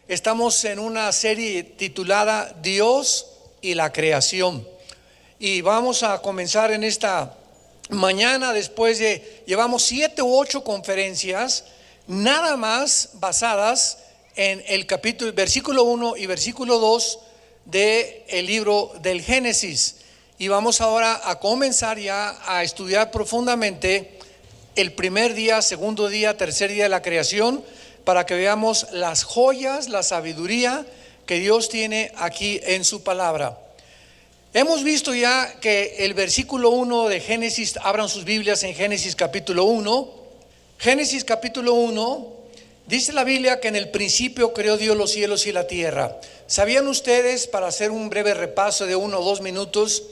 Estamos en una serie titulada Dios y la creación. Y vamos a comenzar en esta mañana después de, llevamos 7 u 8 conferencias, nada más basadas en el capítulo, versículo 1 y versículo 2 del libro del Génesis. Y vamos ahora a comenzar ya a estudiar profundamente el primer día, segundo día, tercer día de la creación, para que veamos las joyas, la sabiduría que Dios tiene aquí en su palabra. Hemos visto ya que el versículo 1 de Génesis, abran sus Biblias en Génesis capítulo 1. Génesis capítulo 1, dice la Biblia que en el principio creó Dios los cielos y la tierra. ¿Sabían ustedes, para hacer un breve repaso de 1 o 2 minutos,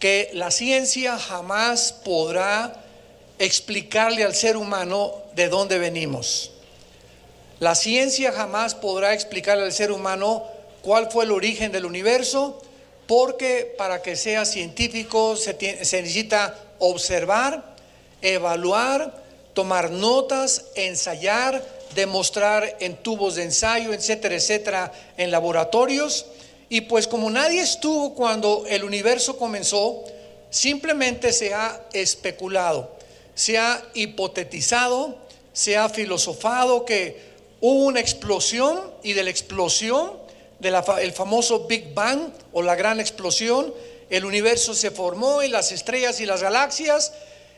que la ciencia jamás podrá explicarle al ser humano de dónde venimos? La ciencia jamás podrá explicarle al ser humano cuál fue el origen del universo, porque para que sea científico se necesita observar, evaluar, tomar notas, ensayar, demostrar en tubos de ensayo, etcétera, etcétera, en laboratorios. Y pues como nadie estuvo cuando el universo comenzó, simplemente se ha especulado, se ha hipotetizado, se ha filosofado que hubo una explosión, y de la explosión, el famoso Big Bang o la gran explosión, el universo se formó y las estrellas y las galaxias,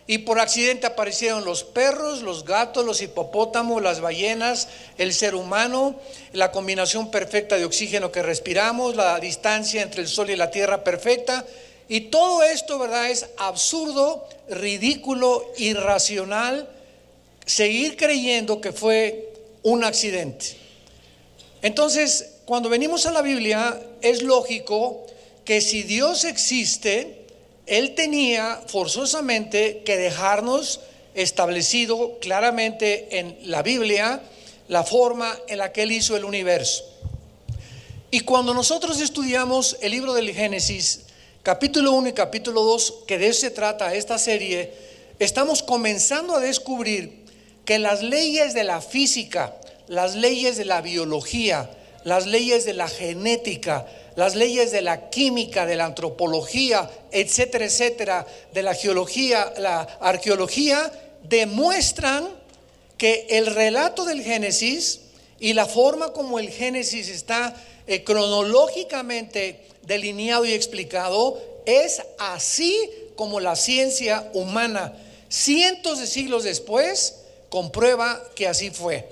y por accidente aparecieron los perros, los gatos, los hipopótamos, las ballenas, el ser humano, la combinación perfecta de oxígeno que respiramos, la distancia entre el sol y la tierra perfecta. Y todo esto, ¿verdad?, es absurdo, ridículo, irracional seguir creyendo que fue un accidente. Entonces, cuando venimos a la Biblia, es lógico que si Dios existe, Él tenía forzosamente que dejarnos establecido claramente en la Biblia la forma en la que Él hizo el universo. Y cuando nosotros estudiamos el libro del Génesis, capítulo 1 y capítulo 2, que de eso se trata esta serie, estamos comenzando a descubrir que las leyes de la física, las leyes de la biología, las leyes de la genética, las leyes de la química, de la antropología, etcétera, etcétera, de la geología, la arqueología, demuestran que el relato del Génesis y la forma como el Génesis está cronológicamente delineado y explicado es así como la ciencia humana, cientos de siglos después, comprueba que así fue.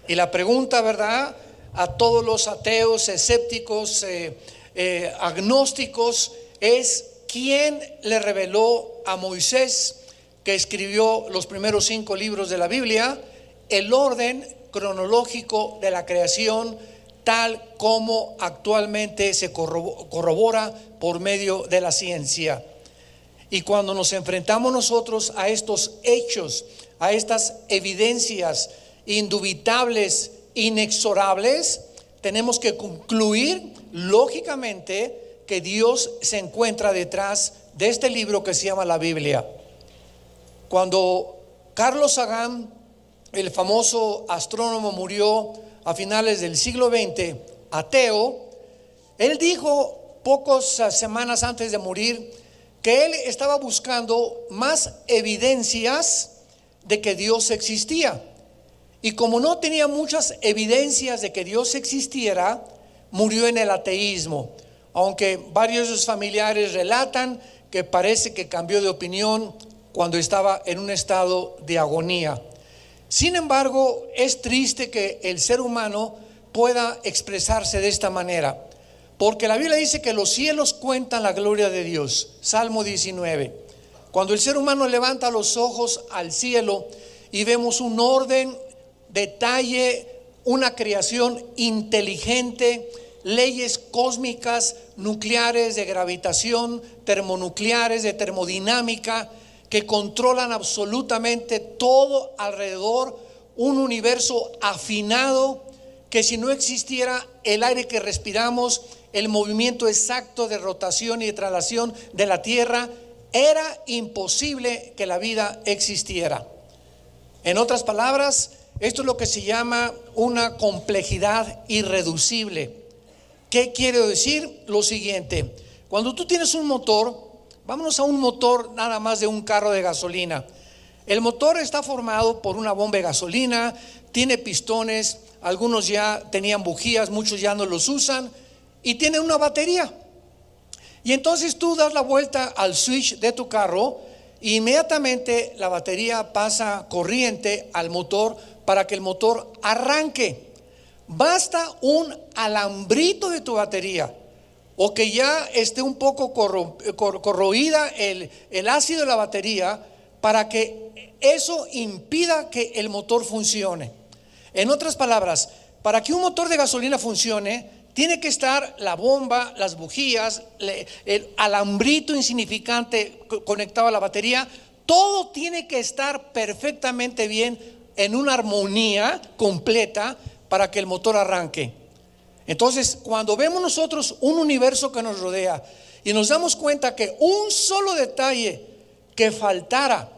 Y la pregunta, ¿verdad?, a todos los ateos, escépticos, agnósticos, es: ¿quién le reveló a Moisés, que escribió los primeros 5 libros de la Biblia, el orden cronológico de la creación tal como actualmente se corrobora por medio de la ciencia? Y cuando nos enfrentamos nosotros a estos hechos, a estas evidencias indubitables, inexorables, tenemos que concluir lógicamente que Dios se encuentra detrás de este libro que se llama la Biblia. Cuando Carl Sagan, el famoso astrónomo, murió a finales del siglo XX, ateo, él dijo pocas semanas antes de morir que él estaba buscando más evidencias de que Dios existía. Y como no tenía muchas evidencias de que Dios existiera, murió en el ateísmo, aunque varios de sus familiares relatan que parece que cambió de opinión cuando estaba en un estado de agonía. Sin embargo, es triste que el ser humano pueda expresarse de esta manera, porque la Biblia dice que los cielos cuentan la gloria de Dios, Salmo 19. Cuando el ser humano levanta los ojos al cielo y vemos un orden, detalle, una creación inteligente, leyes cósmicas, nucleares, de gravitación, termonucleares, de termodinámica, que controlan absolutamente todo alrededor, un universo afinado que si no existiera el aire que respiramos, el movimiento exacto de rotación y de traslación de la Tierra, era imposible que la vida existiera. En otras palabras, Esto es lo que se llama una complejidad irreducible. ¿Qué quiero decir? Lo siguiente: cuando tú tienes un motor, vámonos a un motor nada más de un carro de gasolina. El motor está formado por una bomba de gasolina, tiene pistones, algunos ya tenían bujías, muchos ya no los usan, y tiene una batería. Y entonces tú das la vuelta al switch de tu carro e inmediatamente la batería pasa corriente al motor para que el motor arranque. Basta un alambrito de tu batería, o que ya esté un poco corroída el ácido de la batería, para que eso impida que el motor funcione. En otras palabras, para que un motor de gasolina funcione, tiene que estar la bomba, las bujías, el alambrito insignificante conectado a la batería. Todo tiene que estar perfectamente bien, en una armonía completa, para que el motor arranque. Entonces, cuando vemos nosotros un universo que nos rodea y nos damos cuenta que un solo detalle que faltara,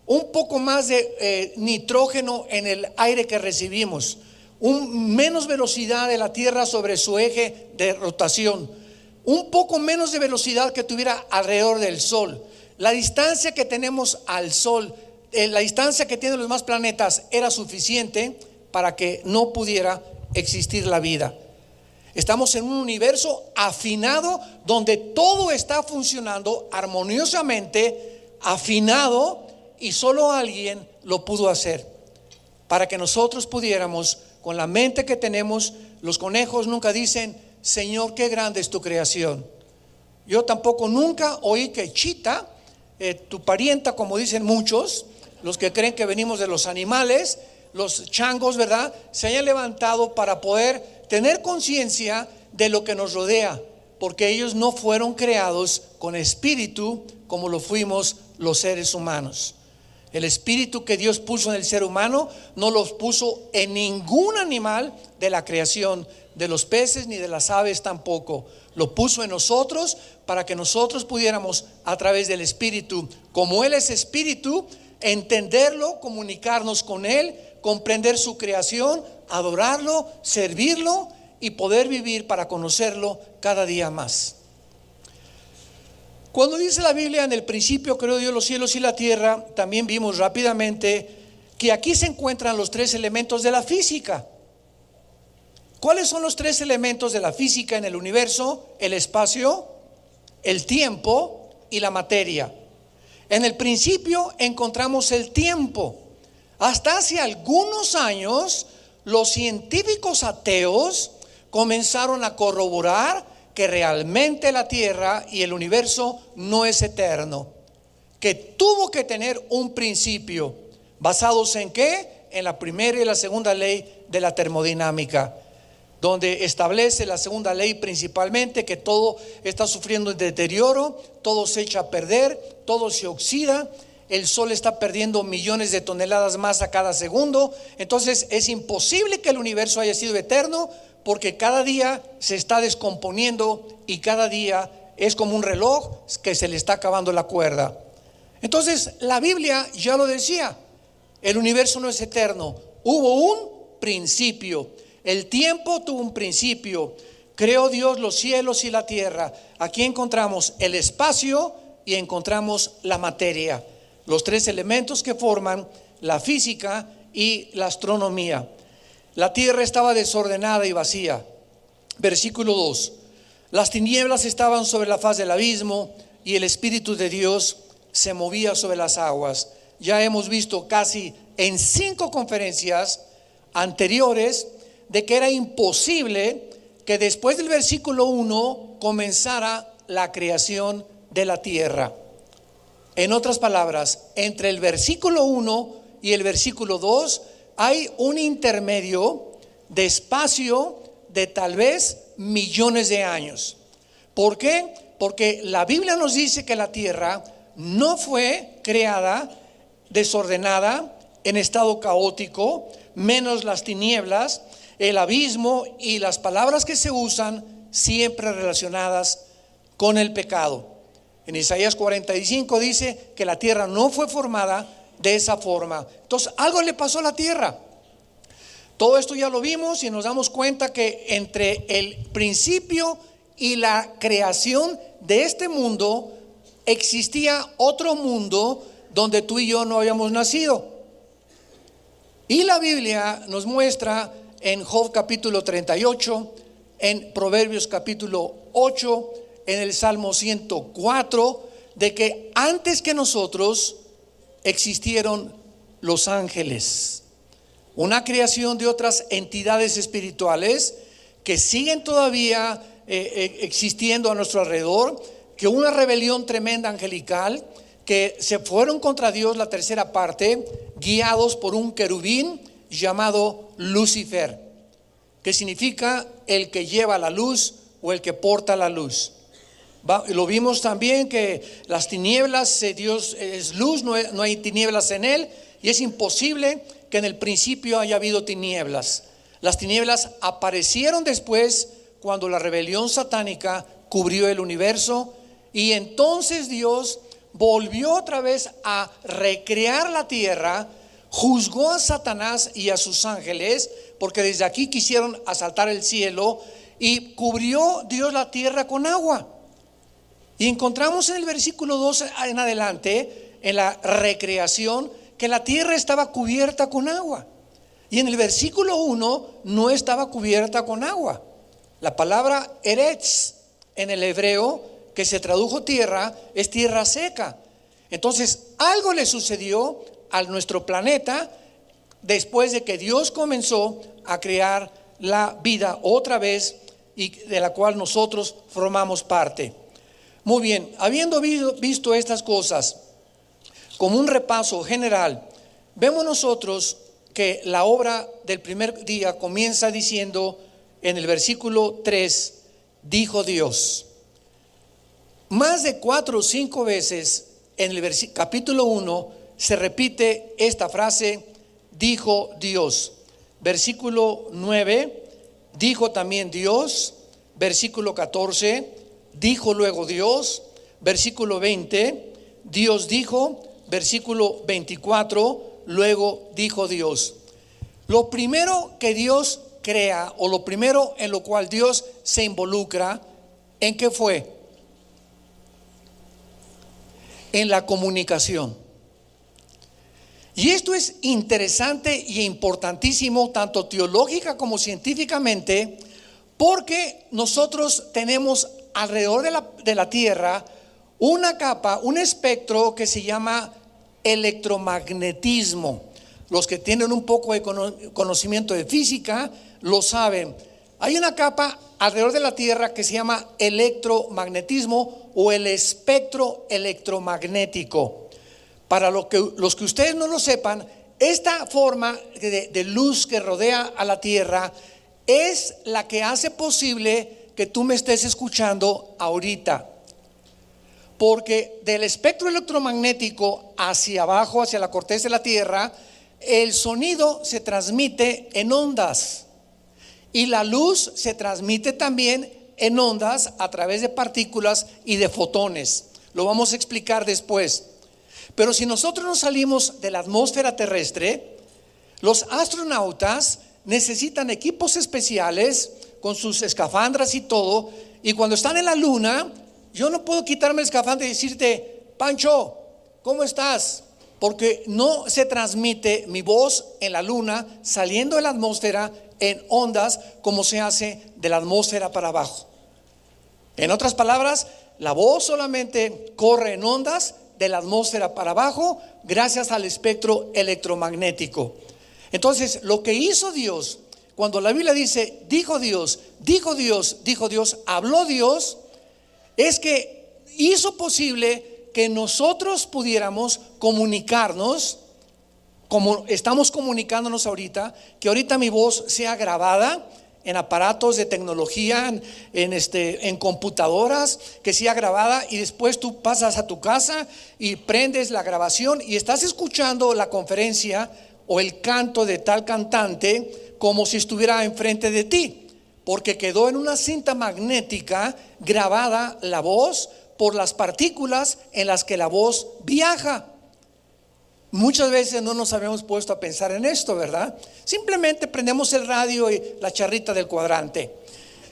un poco más de nitrógeno en el aire que recibimos, menos velocidad de la Tierra sobre su eje de rotación, un poco menos de velocidad que tuviera alrededor del Sol, la distancia que tenemos al Sol, la distancia que tienen los demás planetas, era suficiente para que no pudiera existir la vida. Estamos en un universo afinado, donde todo está funcionando armoniosamente, afinado, y solo alguien lo pudo hacer, para que nosotros pudiéramos, con la mente que tenemos. Los conejos nunca dicen: Señor, qué grande es tu creación. Yo tampoco nunca oí que Chita, tu parienta, como dicen muchos, los que creen que venimos de los animales, los changos, ¿verdad?, se hayan levantado para poder tener conciencia de lo que nos rodea, porque ellos no fueron creados con espíritu como lo fuimos los seres humanos. El espíritu que Dios puso en el ser humano no los puso en ningún animal de la creación, de los peces ni de las aves tampoco. Lo puso en nosotros, para que nosotros pudiéramos, a través del espíritu, como Él es espíritu, entenderlo, comunicarnos con Él, comprender su creación, adorarlo, servirlo y poder vivir para conocerlo cada día más. Cuando dice la Biblia: en el principio creó Dios los cielos y la tierra, también vimos rápidamente que aquí se encuentran los tres elementos de la física. ¿Cuáles son los tres elementos de la física en el universo? El espacio, el tiempo y la materia. En el principio encontramos el tiempo. Hasta hace algunos años, los científicos ateos comenzaron a corroborar que realmente la Tierra y el universo no es eterno, que tuvo que tener un principio. ¿Basados en qué? En la primera y la segunda ley de la termodinámica, donde establece la segunda ley principalmente que todo está sufriendo deterioro, todo se echa a perder, todo se oxida. El sol está perdiendo millones de toneladas más a cada segundo. Entonces es imposible que el universo haya sido eterno, porque cada día se está descomponiendo y cada día es como un reloj que se le está acabando la cuerda. Entonces la Biblia ya lo decía: el universo no es eterno, hubo un principio. El tiempo tuvo un principio. Creó Dios los cielos y la tierra. Aquí encontramos el espacio y encontramos la materia, los tres elementos que forman la física y la astronomía. La tierra estaba desordenada y vacía. Versículo 2: las tinieblas estaban sobre la faz del abismo, y el Espíritu de Dios se movía sobre las aguas. Ya hemos visto casi en 5 conferencias anteriores de que era imposible que después del versículo 1 comenzara la creación de la tierra. En otras palabras, entre el versículo 1 y el versículo 2 hay un intermedio de espacio de tal vez millones de años. ¿Por qué? Porque la Biblia nos dice que la tierra no fue creada desordenada, en estado caótico, menos las tinieblas, el abismo y las palabras que se usan siempre relacionadas con el pecado. En Isaías 45 dice que la tierra no fue formada de esa forma. Entonces algo le pasó a la tierra. Todo esto ya lo vimos y nos damos cuenta que entre el principio y la creación de este mundo existía otro mundo donde tú y yo no habíamos nacido. Y la Biblia nos muestra en Job capítulo 38, en Proverbios capítulo 8, en el Salmo 104, de que antes que nosotros existieron los ángeles, una creación de otras entidades espirituales que siguen todavía existiendo a nuestro alrededor, que una rebelión tremenda angelical, que se fueron contra Dios, la tercera parte, guiados por un querubín llamado Lucifer, que significa el que lleva la luz o el que porta la luz. Lo vimos también que las tinieblas, Dios es luz, no hay tinieblas en él, y es imposible que en el principio haya habido tinieblas. Las tinieblas aparecieron después cuando la rebelión satánica cubrió el universo, y entonces Dios volvió otra vez a recrear la tierra, juzgó a Satanás y a sus ángeles, porque desde aquí quisieron asaltar el cielo, y cubrió Dios la tierra con agua. Y encontramos en el versículo 2 en adelante, en la recreación, que la tierra estaba cubierta con agua. Y en el versículo 1 no estaba cubierta con agua. La palabra eretz en el hebreo, que se tradujo tierra, es tierra seca. Entonces algo le sucedió a nuestro planeta después de que Dios comenzó a crear la vida otra vez, y de la cual nosotros formamos parte. Muy bien, habiendo visto estas cosas como un repaso general, vemos nosotros que la obra del primer día comienza diciendo en el versículo 3, dijo Dios. Más de 4 o 5 veces en el capítulo 1 se repite esta frase, dijo Dios. Versículo 9, dijo también Dios. Versículo 14, dijo luego Dios. Versículo 20, Dios dijo. Versículo 24, luego dijo Dios. Lo primero que Dios crea, o lo primero en lo cual Dios se involucra, ¿en qué fue? En la comunicación. Y esto es interesante y importantísimo, tanto teológica como científicamente, porque nosotros tenemos alrededor de la Tierra una capa, un espectro que se llama electromagnetismo. Los que tienen un poco de conocimiento de física lo saben. Hay una capa alrededor de la Tierra que se llama electromagnetismo o el espectro electromagnético. Para los que ustedes no lo sepan, esta forma de luz que rodea a la Tierra es la que hace posible que tú me estés escuchando ahorita. Porque del espectro electromagnético hacia abajo, hacia la corteza de la Tierra, el sonido se transmite en ondas, y la luz se transmite también en ondas a través de partículas y de fotones. Lo vamos a explicar después. Pero si nosotros nos salimos de la atmósfera terrestre, los astronautas necesitan equipos especiales con sus escafandras y todo, y cuando están en la luna, yo no puedo quitarme el escafandra y decirte, Pancho, ¿cómo estás? Porque no se transmite mi voz en la luna saliendo de la atmósfera en ondas como se hace de la atmósfera para abajo. En otras palabras, la voz solamente corre en ondas de la atmósfera para abajo gracias al espectro electromagnético. Entonces, lo que hizo Dios, cuando la Biblia dice, dijo Dios, dijo Dios, dijo Dios, habló Dios, es que hizo posible que nosotros pudiéramos comunicarnos como estamos comunicándonos ahorita, que ahorita mi voz sea grabada en aparatos de tecnología, en computadoras, que sea grabada, y después tú pasas a tu casa y prendes la grabación y estás escuchando la conferencia o el canto de tal cantante como si estuviera enfrente de ti, porque quedó en una cinta magnética grabada la voz por las partículas en las que la voz viaja. Muchas veces no nos habíamos puesto a pensar en esto, ¿verdad? Simplemente prendemos el radio y la charrita del cuadrante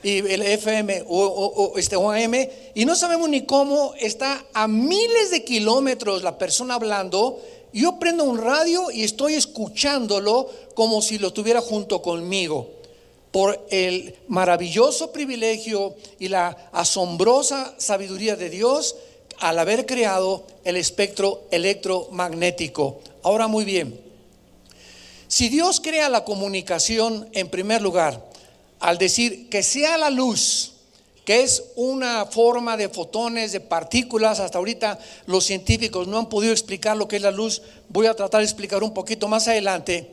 y el FM o AM, y no sabemos ni cómo está a miles de kilómetros la persona hablando. Yo prendo un radio y estoy escuchándolo como si lo tuviera junto conmigo, por el maravilloso privilegio y la asombrosa sabiduría de Dios al haber creado el espectro electromagnético. Ahora, muy bien, si Dios crea la comunicación en primer lugar, al decir que sea la luz, que es una forma de fotones, de partículas, hasta ahorita los científicos no han podido explicar lo que es la luz, voy a tratar de explicar un poquito más adelante,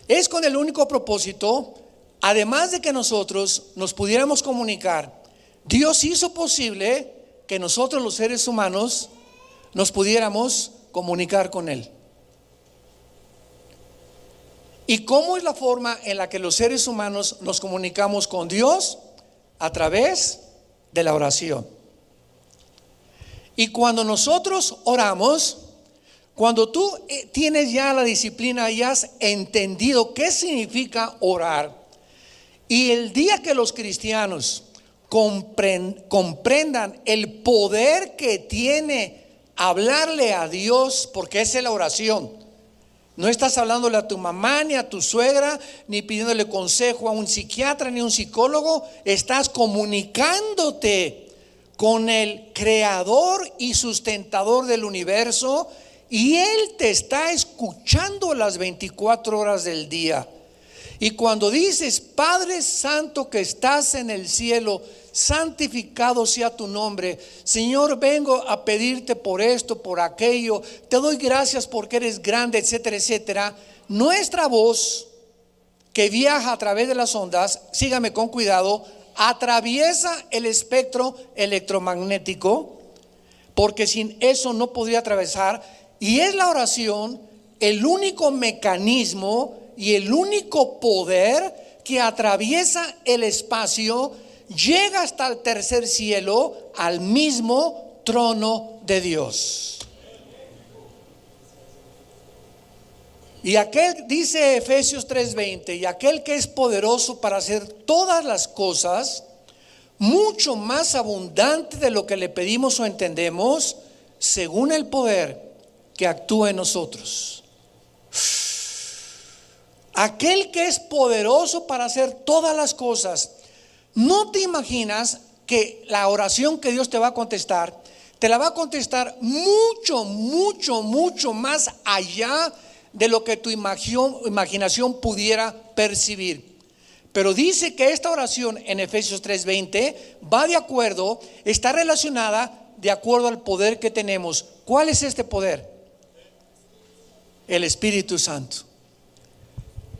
es con el único propósito, además de que nosotros nos pudiéramos comunicar, Dios hizo posible que nosotros los seres humanos nos pudiéramos comunicar con Él. ¿Y cómo es la forma en la que los seres humanos nos comunicamos con Dios? A través de la oración. Y cuando nosotros oramos, cuando tú tienes ya la disciplina y has entendido qué significa orar, y el día que los cristianos comprendan el poder que tiene hablarle a Dios, porque esa es la oración. No estás hablándole a tu mamá, ni a tu suegra, ni pidiéndole consejo a un psiquiatra, ni a un psicólogo. Estás comunicándote con el creador y sustentador del universo, y Él te está escuchando las 24 horas del día. Y cuando dices: Padre Santo que estás en el cielo, santificado sea tu nombre. Señor, vengo a pedirte por esto, por aquello. Te doy gracias porque eres grande, etcétera, etcétera. Nuestra voz, que viaja a través de las ondas, sígame con cuidado, atraviesa el espectro electromagnético, porque sin eso no podría atravesar. Y es la oración el único mecanismo y el único poder que atraviesa el espacio, llega hasta el tercer cielo, al mismo trono de Dios. Y aquel, dice Efesios 3:20, y aquel que es poderoso para hacer todas las cosas, mucho más abundante de lo que le pedimos o entendemos, según el poder que actúa en nosotros. Aquel que es poderoso para hacer todas las cosas. No te imaginas que la oración que Dios te va a contestar, te la va a contestar mucho, mucho, mucho más allá de lo que tu imaginación pudiera percibir. Pero dice que esta oración en Efesios 3:20 va de acuerdo, está relacionada de acuerdo al poder que tenemos. ¿Cuál es este poder? El Espíritu Santo.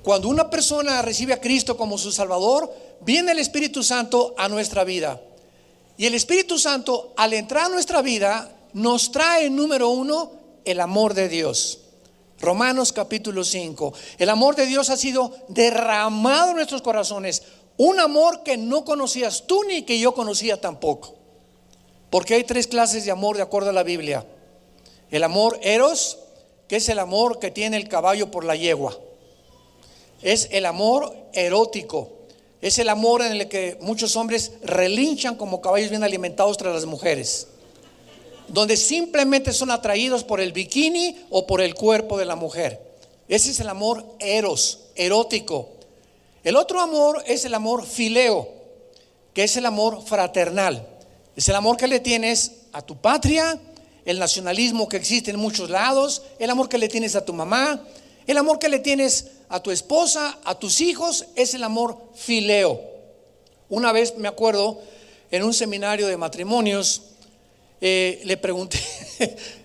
Cuando una persona recibe a Cristo como su Salvador, viene el Espíritu Santo a nuestra vida. Y el Espíritu Santo, al entrar a nuestra vida, nos trae, número uno, el amor de Dios. Romanos capítulo 5. El amor de Dios ha sido derramado en nuestros corazones. Un amor que no conocías tú ni que yo conocía tampoco. Porque hay 3 clases de amor de acuerdo a la Biblia. El amor eros, que es el amor que tiene el caballo por la yegua. Es el amor erótico. Es el amor en el que muchos hombres relinchan como caballos bien alimentados tras las mujeres, donde simplemente son atraídos por el bikini o por el cuerpo de la mujer. Ese es el amor eros, erótico. El otro amor es el amor fileo, que es el amor fraternal. Es el amor que le tienes a tu patria, el nacionalismo que existe en muchos lados, el amor que le tienes a tu mamá, el amor que le tienes a tu esposa, a tus hijos, es el amor fileo. Una vez me acuerdo, en un seminario de matrimonios, le pregunté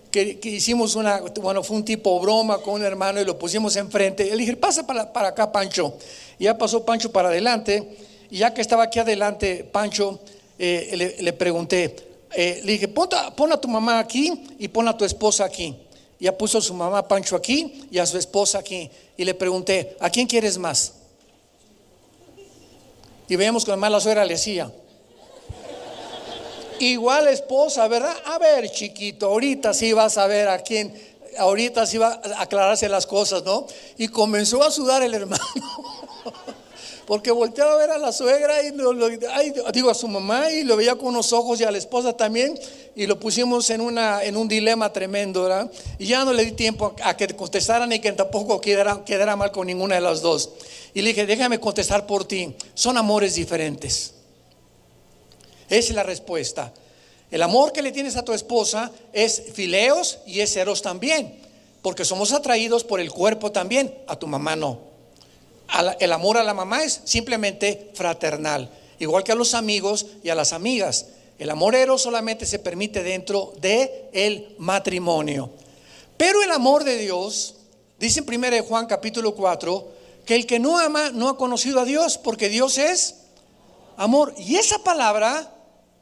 que hicimos fue un tipo broma con un hermano y lo pusimos enfrente. Le dije: pasa para acá, Pancho. Y ya pasó Pancho para adelante, y ya que estaba aquí adelante Pancho, le pregunté, le dije: pon a tu mamá aquí y pon a tu esposa aquí. Ya puso a su mamá Pancho aquí y a su esposa aquí. Y le pregunté: ¿a quién quieres más? Y veíamos que además la suegra le decía: igual esposa, ¿verdad? A ver, chiquito, ahorita sí vas a ver a quién. ahorita sí va a aclararse las cosas, ¿no? Y comenzó a sudar el hermano. Porque volteaba a ver a la suegra y a su mamá, y lo veía con unos ojos, y a la esposa también, y lo pusimos en un dilema tremendo, ¿verdad? Y ya no le di tiempo a que contestaran y que tampoco quedara mal con ninguna de las dos. Y le dije, déjame contestar por ti. Son amores diferentes. Esa es la respuesta. El amor que le tienes a tu esposa es fileos y es eros también, porque somos atraídos por el cuerpo también. A tu mamá no. El amor a la mamá es simplemente fraternal, igual que a los amigos y a las amigas. El amor eros solamente se permite dentro del matrimonio. Pero el amor de Dios, dice en 1 Juan capítulo 4, que el que no ama no ha conocido a Dios, porque Dios es amor. Y esa palabra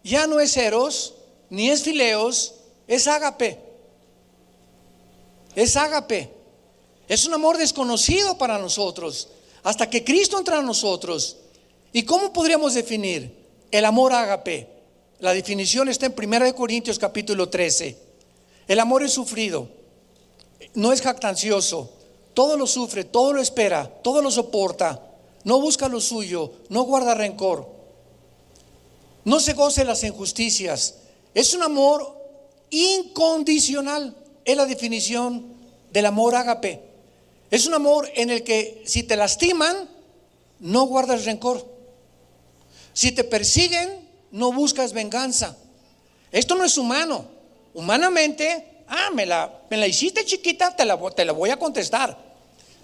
ya no es eros ni es fileos, es ágape. Es ágape. Es un amor desconocido para nosotros, hasta que Cristo entra a nosotros. ¿Y cómo podríamos definir el amor ágape? La definición está en 1 Corintios capítulo 13. El amor es sufrido, no es jactancioso, todo lo sufre, todo lo espera, todo lo soporta, no busca lo suyo, no guarda rencor, no se goza de las injusticias. Es un amor incondicional. Es la definición del amor ágape. Es un amor en el que si te lastiman, no guardas rencor. Si te persiguen, no buscas venganza. Esto no es humano. Humanamente, me la hiciste chiquita, te la voy a contestar.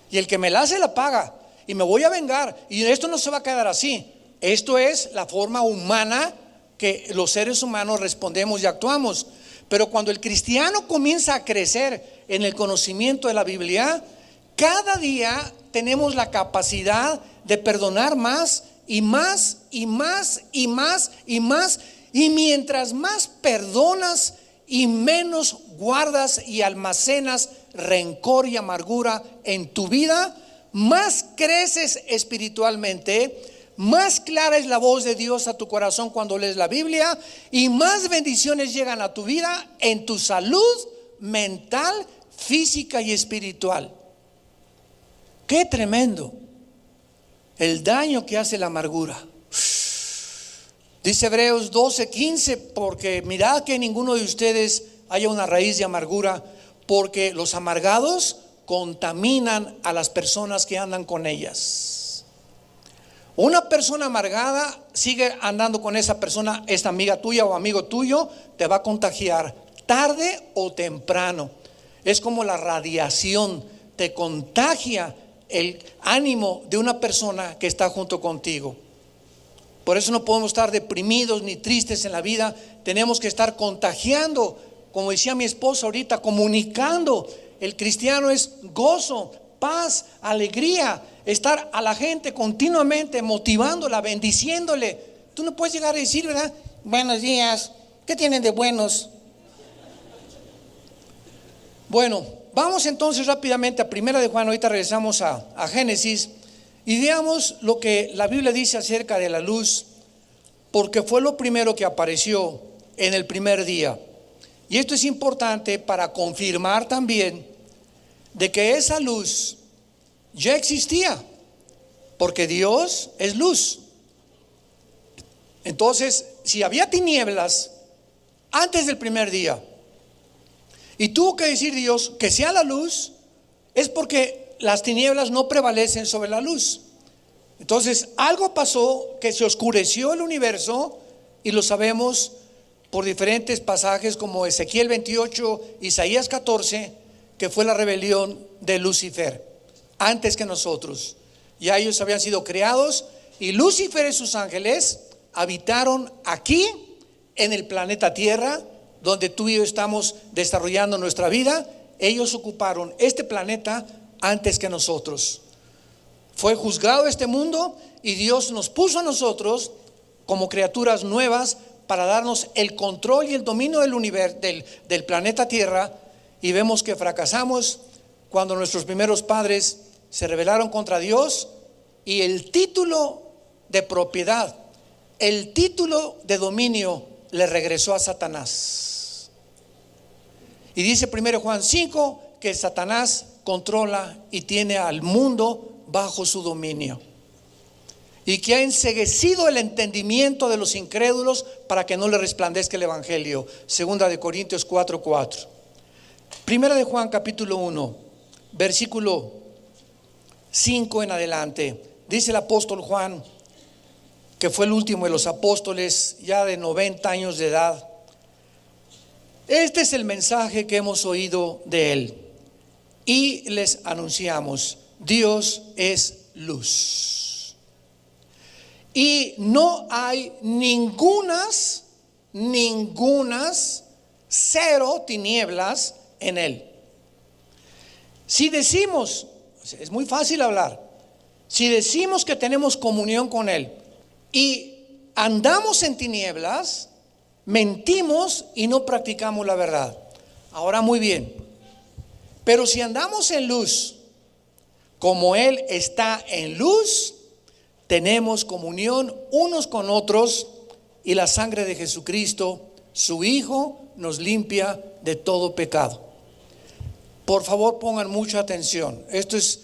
Y el que me la hace la paga. Y me voy a vengar. Y esto no se va a quedar así. Esto es la forma humana que los seres humanos respondemos y actuamos. Pero cuando el cristiano comienza a crecer en el conocimiento de la Biblia, cada día tenemos la capacidad de perdonar más y más y más y más y más. Y mientras más perdonas y menos guardas y almacenas rencor y amargura en tu vida, más creces espiritualmente, más clara es la voz de Dios a tu corazón cuando lees la Biblia, y más bendiciones llegan a tu vida en tu salud mental, física y espiritual. Qué tremendo el daño que hace la amargura. Dice Hebreos 12:15, porque mirad que ninguno de ustedes haya una raíz de amargura, porque los amargados contaminan a las personas que andan con ellas. Una persona amargada sigue andando con esa persona, esta amiga tuya o amigo tuyo, te va a contagiar tarde o temprano. Es como la radiación, te contagia el ánimo de una persona que está junto contigo. Por eso no podemos estar deprimidos ni tristes en la vida. Tenemos que estar contagiando, como decía mi esposa ahorita, comunicando. El cristiano es gozo, paz, alegría, estar a la gente continuamente motivándola, bendiciéndole. Tú no puedes llegar a decir, ¿verdad? Buenos días, ¿qué tienen de buenos? Bueno, vamos entonces rápidamente a 1 de Juan. Ahorita regresamos a Génesis y veamos lo que la Biblia dice acerca de la luz, porque fue lo primero que apareció en el primer día. Y esto es importante para confirmar también de que esa luz ya existía, porque Dios es luz. Entonces, si había tinieblas antes del primer día y tuvo que decir Dios que sea la luz, es porque las tinieblas no prevalecen sobre la luz. Entonces algo pasó, que se oscureció el universo, y lo sabemos por diferentes pasajes como Ezequiel 28, Isaías 14, que fue la rebelión de Lucifer antes que nosotros. Ya ellos habían sido creados, y Lucifer y sus ángeles habitaron aquí en el planeta Tierra, donde tú y yo estamos desarrollando nuestra vida. Ellos ocuparon este planeta antes que nosotros. Fue juzgado este mundo, y Dios nos puso a nosotros como criaturas nuevas para darnos el control y el dominio del universo, del planeta Tierra. Y vemos que fracasamos cuando nuestros primeros padres se rebelaron contra Dios, y el título de propiedad, el título de dominio le regresó a Satanás. Y dice 1 Juan 5 que Satanás controla y tiene al mundo bajo su dominio, y que ha enceguecido el entendimiento de los incrédulos para que no le resplandezca el evangelio. Segunda de Corintios 4:4. Primera de Juan capítulo 1, versículo 5 en adelante. Dice el apóstol Juan, que fue el último de los apóstoles, ya de 90 años de edad: este es el mensaje que hemos oído de él y les anunciamos: Dios es luz, y no hay ningunas, cero tinieblas en él. Si decimos, es muy fácil hablar, si decimos que tenemos comunión con él y andamos en tinieblas, mentimos y no practicamos la verdad. Ahora, muy bien, pero si andamos en luz, como él está en luz, tenemos comunión unos con otros, y la sangre de Jesucristo, su Hijo, nos limpia de todo pecado. Por favor, pongan mucha atención. Esto es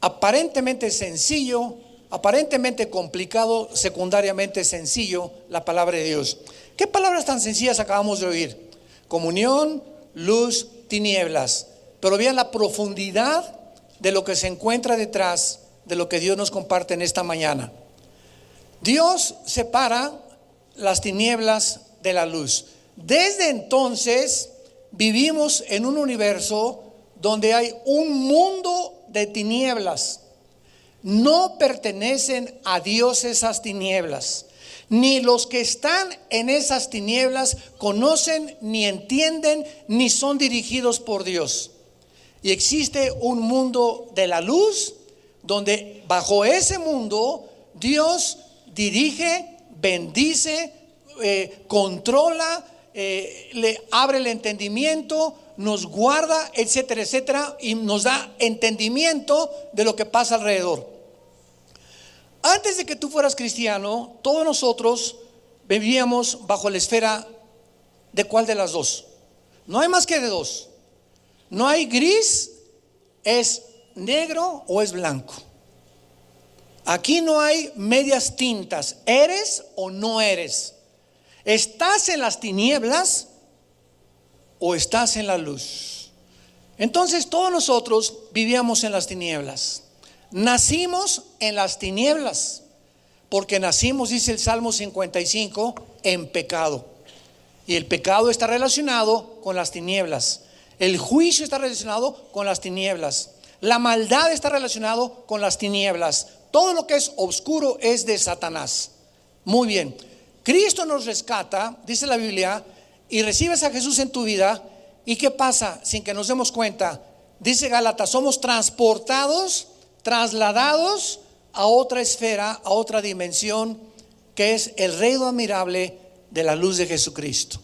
aparentemente sencillo, aparentemente complicado, secundariamente sencillo, la palabra de Dios. ¿Qué palabras tan sencillas acabamos de oír? Comunión, luz, tinieblas. Pero vean la profundidad de lo que se encuentra detrás de lo que Dios nos comparte en esta mañana. Dios separa las tinieblas de la luz. Desde entonces vivimos en un universo donde hay un mundo de tinieblas. No pertenecen a Dios esas tinieblas, ni los que están en esas tinieblas conocen, ni entienden, ni son dirigidos por Dios. Y existe un mundo de la luz, donde bajo ese mundo Dios dirige, bendice, controla, le abre el entendimiento, nos guarda, etcétera, etcétera, y nos da entendimiento de lo que pasa alrededor. Antes de que tú fueras cristiano, todos nosotros vivíamos bajo la esfera de ¿cuál de las dos? No hay más que de dos. No hay gris, es negro o es blanco. Aquí no hay medias tintas, eres o no eres. ¿Estás en las tinieblas o estás en la luz? Entonces todos nosotros vivíamos en las tinieblas. Nacimos en las tinieblas, porque nacimos, dice el Salmo 55, en pecado. Y el pecado está relacionado con las tinieblas. El juicio está relacionado con las tinieblas. La maldad está relacionado con las tinieblas. Todo lo que es oscuro es de Satanás. Muy bien. Cristo nos rescata, dice la Biblia, y recibes a Jesús en tu vida. ¿Y qué pasa sin que nos demos cuenta? Dice Gálatas, somos transportados, trasladados a otra esfera, a otra dimensión, que es el reino admirable de la luz de Jesucristo.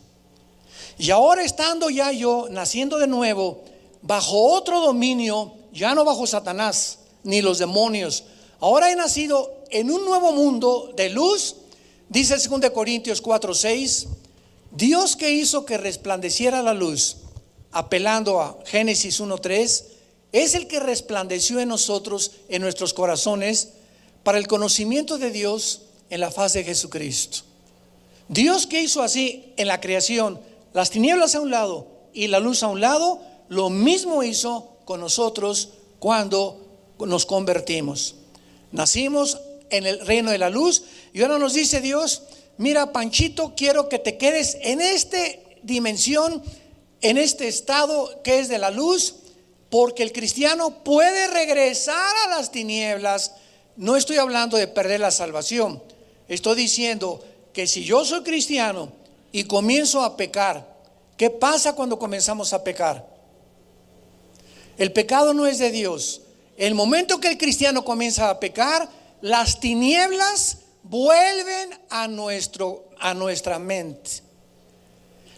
Y ahora, estando ya yo, naciendo de nuevo, bajo otro dominio, ya no bajo Satanás ni los demonios, ahora he nacido en un nuevo mundo de luz. Dice el 2 Corintios 4:6, Dios que hizo que resplandeciera la luz, apelando a Génesis 1:3, es el que resplandeció en nosotros, en nuestros corazones, para el conocimiento de Dios en la faz de Jesucristo. Dios que hizo así en la creación, las tinieblas a un lado y la luz a un lado, lo mismo hizo con nosotros cuando nos convertimos. Nacimos en el reino de la luz, y ahora nos dice Dios: mira, Panchito, quiero que te quedes en esta dimensión, en este estado que es de la luz, porque el cristiano puede regresar a las tinieblas. No estoy hablando de perder la salvación, estoy diciendo que si yo soy cristiano y comienzo a pecar, ¿qué pasa cuando comenzamos a pecar? El pecado no es de Dios. El momento que el cristiano comienza a pecar, las tinieblas vuelven a nuestra mente.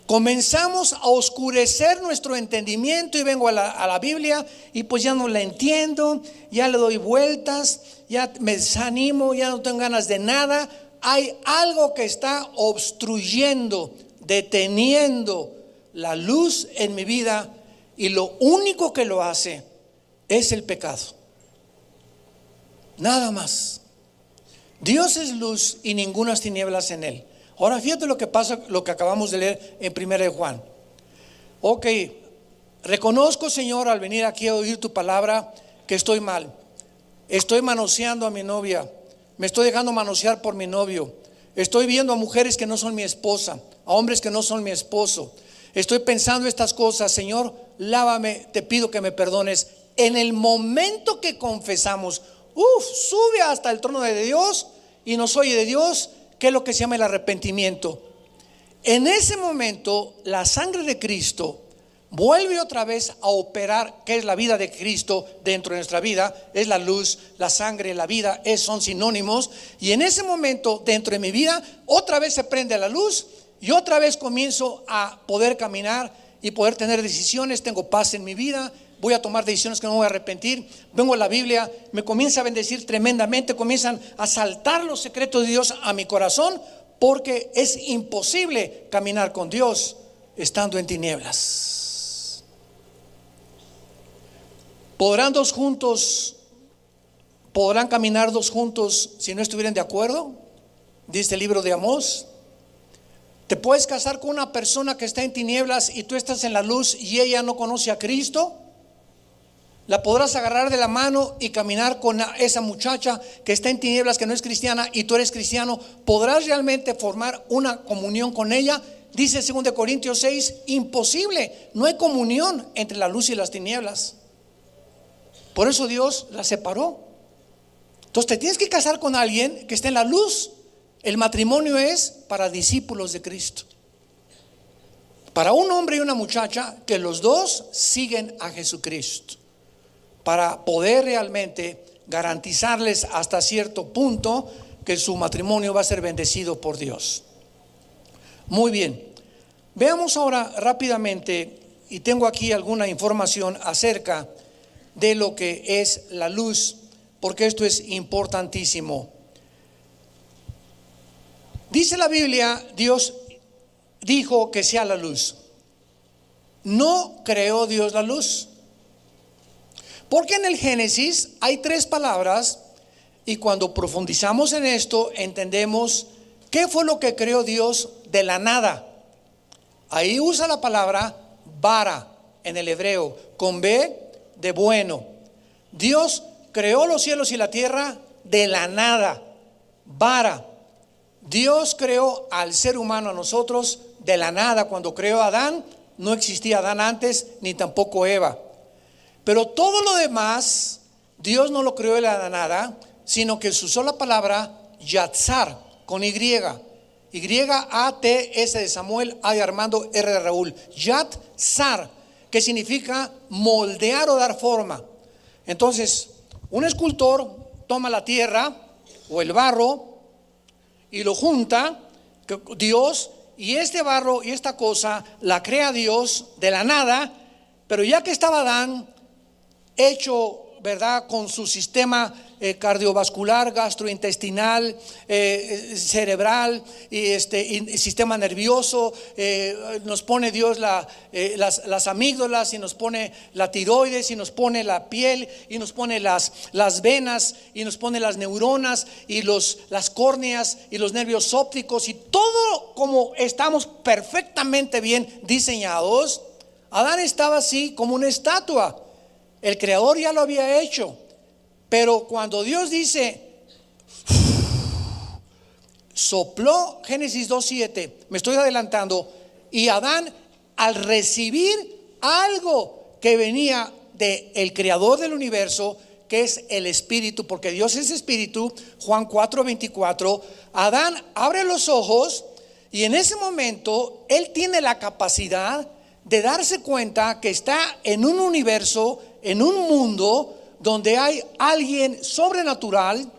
Comenzamos a oscurecer nuestro entendimiento, y vengo a la Biblia y pues ya no la entiendo, ya le doy vueltas, ya me desanimo, ya no tengo ganas de nada. Hay algo que está obstruyendo, deteniendo la luz en mi vida, y lo único que lo hace es el pecado. Nada más. Dios es luz y ningunas tinieblas en él. Ahora fíjate lo que pasa, lo que acabamos de leer en 1 de Juan. Ok, reconozco, Señor, al venir aquí a oír tu palabra, que estoy mal. Estoy manoseando a mi novia, me estoy dejando manosear por mi novio, estoy viendo a mujeres que no son mi esposa, a hombres que no son mi esposo. Estoy pensando estas cosas. Señor, lávame, te pido que me perdones. En el momento que confesamos, sube hasta el trono de Dios y nos oye de Dios, que es lo que se llama el arrepentimiento. En ese momento la sangre de Cristo vuelve otra vez a operar, que es la vida de Cristo dentro de nuestra vida. Es la luz, la sangre, la vida, son sinónimos. Y en ese momento dentro de mi vida otra vez se prende la luz y otra vez comienzo a poder caminar y poder tener decisiones. Tengo paz en mi vida, voy a tomar decisiones que no voy a arrepentir. Vengo a la Biblia, me comienza a bendecir tremendamente, comienzan a saltar los secretos de Dios a mi corazón, porque es imposible caminar con Dios estando en tinieblas. ¿Podrán caminar dos juntos si no estuvieran de acuerdo? Dice el libro de Amós. ¿Te puedes casar con una persona que está en tinieblas y tú estás en la luz y ella no conoce a Cristo? ¿La podrás agarrar de la mano y caminar con esa muchacha que está en tinieblas, que no es cristiana, y tú eres cristiano? ¿Podrás realmente formar una comunión con ella? Dice 2 Corintios 6, imposible. No hay comunión entre la luz y las tinieblas. Por eso Dios la separó. Entonces te tienes que casar con alguien que esté en la luz. El matrimonio es para discípulos de Cristo, para un hombre y una muchacha que los dos siguen a Jesucristo, para poder realmente garantizarles hasta cierto punto que su matrimonio va a ser bendecido por Dios. Muy bien, veamos ahora rápidamente, y tengo aquí alguna información acerca de lo que es la luz, porque esto es importantísimo. Dice la Biblia, Dios dijo que sea la luz. No creó Dios la luz, porque en el Génesis hay 3 palabras, y cuando profundizamos en esto entendemos qué fue lo que creó Dios de la nada. Ahí usa la palabra bara en el hebreo, con B de bueno. Dios creó los cielos y la tierra de la nada, bara. Dios creó al ser humano, a nosotros, de la nada. Cuando creó a Adán, no existía Adán antes, ni tampoco Eva. Pero todo lo demás, Dios no lo creó de la nada, sino que usó la palabra yatzar, con Y. Y-A-T-S de Samuel, A de Armando, R de Raúl. Yatzar, que significa moldear o dar forma. Entonces, un escultor toma la tierra o el barro y lo junta, Dios, y este barro y esta cosa la crea Dios de la nada. Pero ya que estaba Adán hecho, ¿verdad?, con su sistema cardiovascular, gastrointestinal, cerebral y sistema nervioso, nos pone Dios las amígdalas, y nos pone la tiroides, y nos pone la piel, y nos pone las venas, y nos pone las neuronas, y las córneas, y los nervios ópticos, y todo como estamos perfectamente bien diseñados. Adán estaba así como una estatua. El Creador ya lo había hecho. Pero cuando Dios dice, sopló, Génesis 2:7, me estoy adelantando, y Adán, al recibir algo que venía del Creador del universo, que es el Espíritu, porque Dios es Espíritu, Juan 4:24, Adán abre los ojos, y en ese momento él tiene la capacidad de darse cuenta que está en un universo, en un mundo donde hay alguien sobrenatural.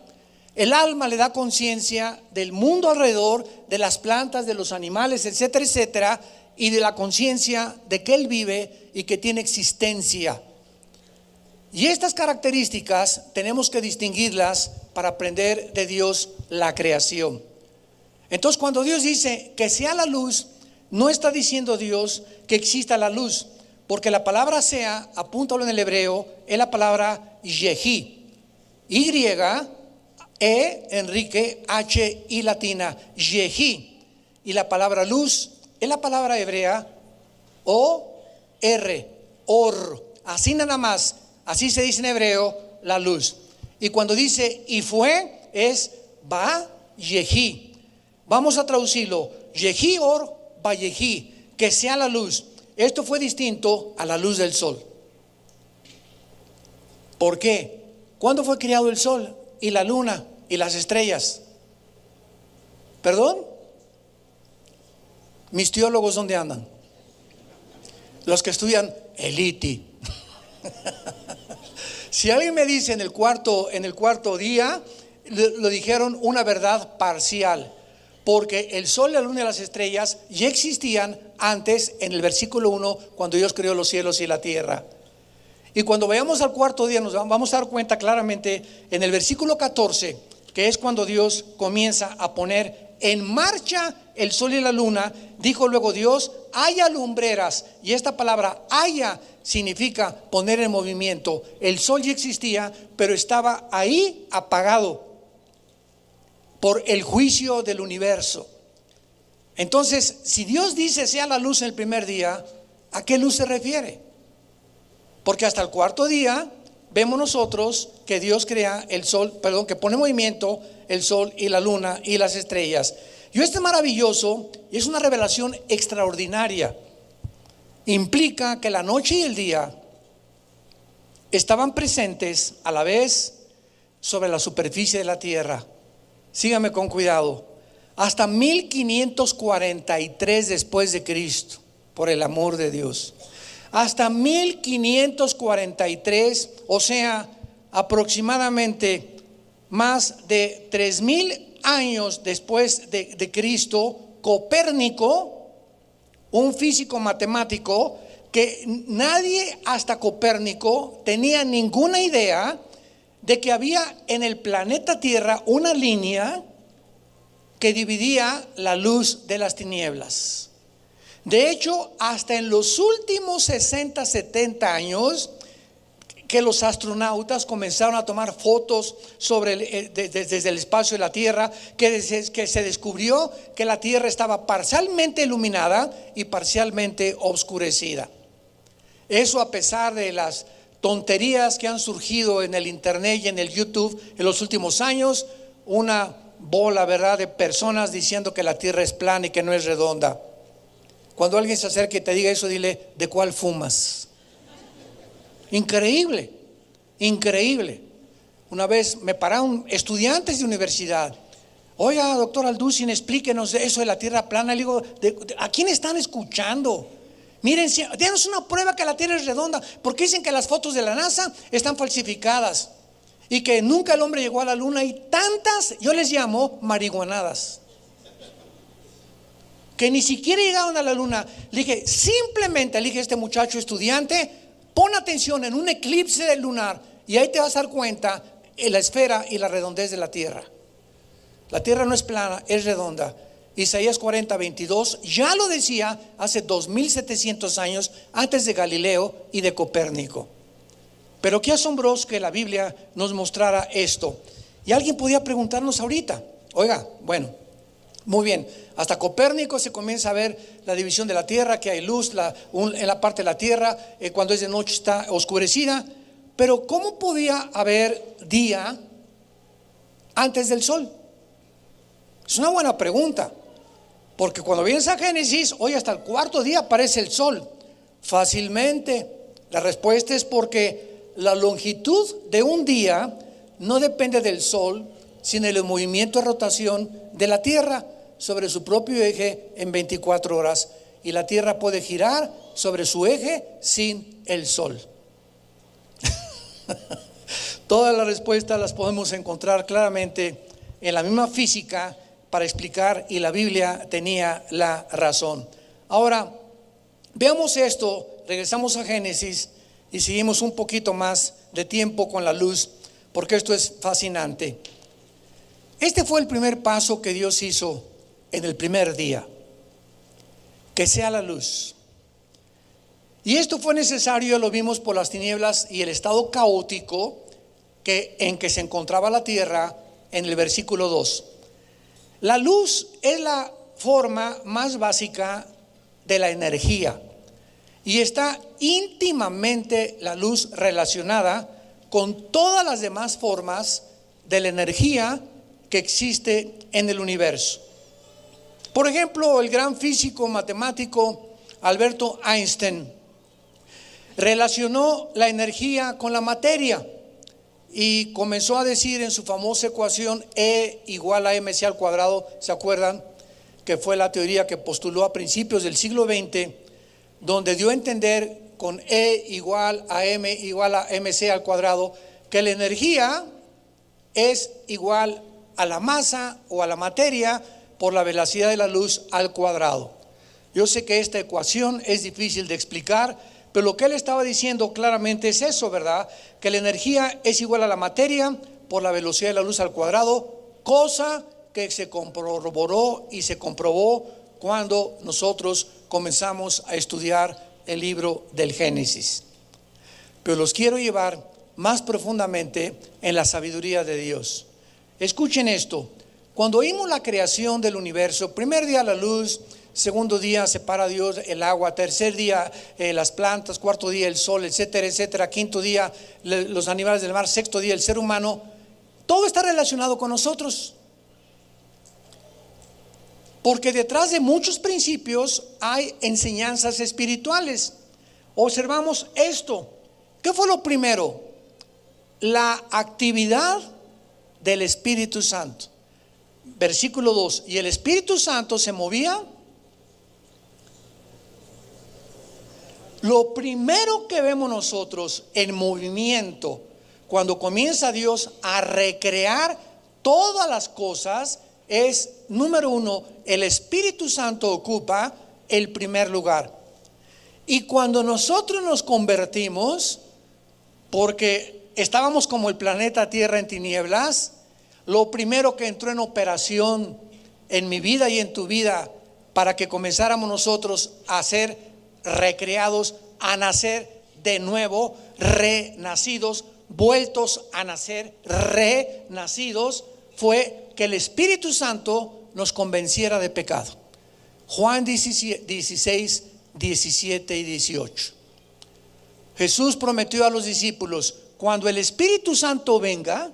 El alma le da conciencia del mundo alrededor, de las plantas, de los animales, etcétera, etcétera, y de la conciencia de que él vive y que tiene existencia. Y estas características tenemos que distinguirlas para aprender de Dios la creación. Entonces, cuando Dios dice que sea la luz, no está diciendo Dios que exista la luz, porque la palabra sea, apúntalo en el hebreo, es la palabra Yehi. Y, Enrique, H y latina, Yehi. Y la palabra luz es la palabra hebrea O-R, or. Así nada más, así se dice en hebreo la luz. Y cuando dice y fue, es Ba Yehi. Vamos a traducirlo, Yehi or Ba Yehi, que sea la luz. Esto fue distinto a la luz del sol. ¿Por qué? ¿Cuándo fue creado el sol y la luna y las estrellas? ¿Perdón? Mis teólogos, ¿dónde andan? Los que estudian el ITI. Si alguien me dice en el cuarto día, lo dijeron una verdad parcial, porque el sol, la luna y las estrellas ya existían antes en el versículo 1, cuando Dios creó los cielos y la tierra. Y cuando vayamos al cuarto día nos vamos a dar cuenta claramente en el versículo 14, que es cuando Dios comienza a poner en marcha el sol y la luna. Dijo luego Dios: haya lumbreras. Y esta palabra haya significa poner en movimiento. El sol ya existía, pero estaba ahí apagado por el juicio del universo. Entonces, si Dios dice sea la luz en el primer día, ¿a qué luz se refiere? Porque hasta el cuarto día vemos nosotros que Dios crea el sol, que pone en movimiento el sol y la luna y las estrellas. Y esto es maravilloso y es una revelación extraordinaria. Implica que la noche y el día estaban presentes a la vez sobre la superficie de la tierra. Sígame con cuidado. Hasta 1543 después de Cristo, por el amor de Dios. Hasta 1543, o sea, aproximadamente más de 3000 años después de Cristo, Copérnico, un físico matemático, que nadie hasta Copérnico tenía ninguna idea de que había en el planeta Tierra una línea que dividía la luz de las tinieblas. De hecho, hasta en los últimos 60, 70 años, que los astronautas comenzaron a tomar fotos desde el espacio de la Tierra, que se descubrió que la Tierra estaba parcialmente iluminada y parcialmente oscurecida. Eso a pesar de las tonterías que han surgido en el internet y en el YouTube en los últimos años, una bola, ¿verdad?, de personas diciendo que la Tierra es plana y que no es redonda. Cuando alguien se acerque y te diga eso, dile: ¿de cuál fumas? Increíble, increíble. Una vez me pararon estudiantes de universidad: oiga, doctor Alducin, explíquenos eso de la Tierra plana. Le digo: ¿a quién están escuchando? Miren, denos una prueba que la Tierra es redonda, porque dicen que las fotos de la NASA están falsificadas y que nunca el hombre llegó a la luna, y tantas, yo les llamo marihuanadas, que ni siquiera llegaron a la luna. Le dije a este muchacho estudiante: pon atención en un eclipse lunar y ahí te vas a dar cuenta en la esfera y la redondez de la Tierra. La Tierra no es plana, es redonda. Isaías 40:22 ya lo decía hace 2700 años antes de Galileo y de Copérnico. Pero qué asombroso que la Biblia nos mostrara esto. Y alguien podía preguntarnos ahorita: oiga, bueno, muy bien, hasta Copérnico se comienza a ver la división de la tierra, que hay luz en la parte de la tierra, cuando es de noche está oscurecida. Pero ¿cómo podía haber día antes del sol? Es una buena pregunta, porque cuando vienes a Génesis, hoy hasta el cuarto día aparece el sol. Fácilmente la respuesta es porque la longitud de un día no depende del sol, sino del movimiento de rotación de la tierra sobre su propio eje en 24 horas. Y la tierra puede girar sobre su eje sin el sol. Todas las respuestas las podemos encontrar claramente en la misma física para explicar, y la Biblia tenía la razón. Ahora, veamos esto, regresamos a Génesis y seguimos un poquito más de tiempo con la luz, porque esto es fascinante. Este fue el primer paso que Dios hizo en el primer día: que sea la luz. Y esto fue necesario, lo vimos, por las tinieblas y el estado caótico en que se encontraba la tierra en el versículo 2. La luz es la forma más básica de la energía y está íntimamente la luz relacionada con todas las demás formas de la energía que existe en el universo. Por ejemplo, el gran físico matemático Albert Einstein relacionó la energía con la materia y comenzó a decir en su famosa ecuación E igual a mc al cuadrado, ¿se acuerdan? Que fue la teoría que postuló a principios del siglo XX, donde dio a entender con E igual a m igual a mc al cuadrado que la energía es igual a la masa o a la materia por la velocidad de la luz al cuadrado. Yo sé que esta ecuación es difícil de explicar, pero lo que él estaba diciendo claramente es eso, ¿verdad? Que la energía es igual a la materia por la velocidad de la luz al cuadrado, cosa que se corroboró y se comprobó cuando nosotros comenzamos a estudiar el libro del Génesis. Pero los quiero llevar más profundamente en la sabiduría de Dios. Escuchen esto: cuando oímos la creación del universo, primer día la luz, segundo día separa Dios el agua, tercer día las plantas, cuarto día el sol, etcétera, etcétera, quinto día los animales del mar, sexto día el ser humano. Todo está relacionado con nosotros, porque detrás de muchos principios hay enseñanzas espirituales. Observamos esto. ¿Qué fue lo primero? La actividad del Espíritu Santo. Versículo 2: y el Espíritu Santo se movía. Lo primero que vemos nosotros en movimiento cuando comienza Dios a recrear todas las cosas es, número uno, el Espíritu Santo ocupa el primer lugar. Y cuando nosotros nos convertimos, porque estábamos como el planeta Tierra en tinieblas, lo primero que entró en operación en mi vida y en tu vida para que comenzáramos nosotros a ser recreados, a nacer de nuevo, renacidos, vueltos a nacer, renacidos, fue que el Espíritu Santo nos convenciera de pecado. Juan 16, 17 y 18. Jesús prometió a los discípulos: cuando el Espíritu Santo venga,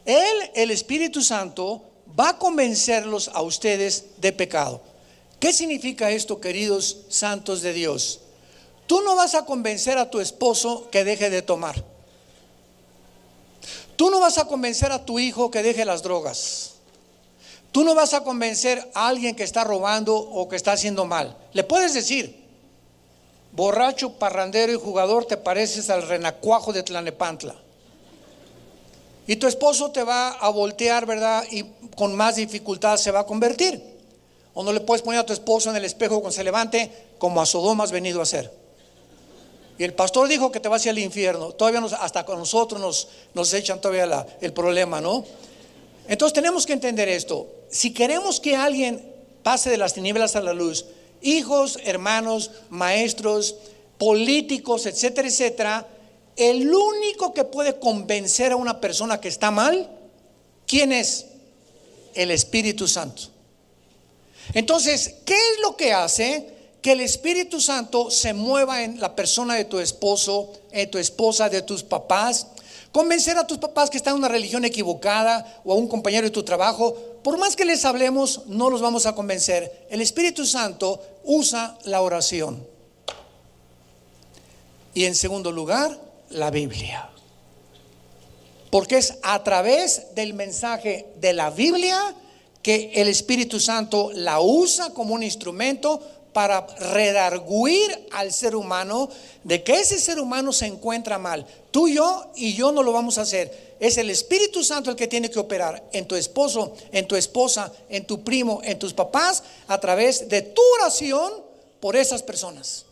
el Espíritu Santo va a convencerlos a ustedes de pecado. ¿Qué significa esto, queridos santos de Dios? Tú no vas a convencer a tu esposo que deje de tomar. Tú no vas a convencer a tu hijo que deje las drogas. Tú no vas a convencer a alguien que está robando o que está haciendo mal. Le puedes decir: borracho, parrandero y jugador, te pareces al renacuajo de Tlalnepantla. Y tu esposo te va a voltear, ¿verdad? Y con más dificultad se va a convertir. O no le puedes poner a tu esposo en el espejo cuando se levante: como a Sodoma has venido a ser. Y el pastor dijo que te vas hacia el infierno. Todavía hasta con nosotros nos echan todavía el problema, ¿no? Entonces tenemos que entender esto. Si queremos que alguien pase de las tinieblas a la luz, hijos, hermanos, maestros, políticos, etcétera, etcétera, el único que puede convencer a una persona que está mal, ¿quién es? El Espíritu Santo. Entonces, ¿qué es lo que hace que el Espíritu Santo se mueva en la persona de tu esposo, en tu esposa, de tus papás? Convencer a tus papás que están en una religión equivocada, o a un compañero de tu trabajo, por más que les hablemos, no los vamos a convencer. El Espíritu Santo usa la oración. Y en segundo lugar, la Biblia. Porque es a través del mensaje de la Biblia que el Espíritu Santo la usa como un instrumento para redarguir al ser humano de que ese ser humano se encuentra mal. Tú, y yo no lo vamos a hacer. Es el Espíritu Santo el que tiene que operar en tu esposo, en tu esposa, en tu primo, en tus papás, a través de tu oración por esas personas.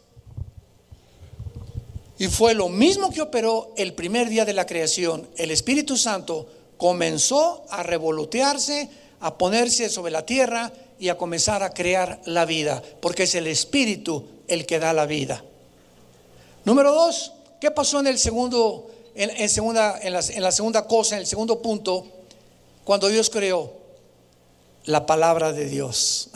Y fue lo mismo que operó el primer día de la creación. El Espíritu Santo comenzó a revolotearse, a ponerse sobre la tierra y a comenzar a crear la vida, porque es el Espíritu el que da la vida. Número dos, ¿qué pasó en el segundo, en la segunda cosa, en el segundo punto, cuando Dios creó? La palabra de Dios.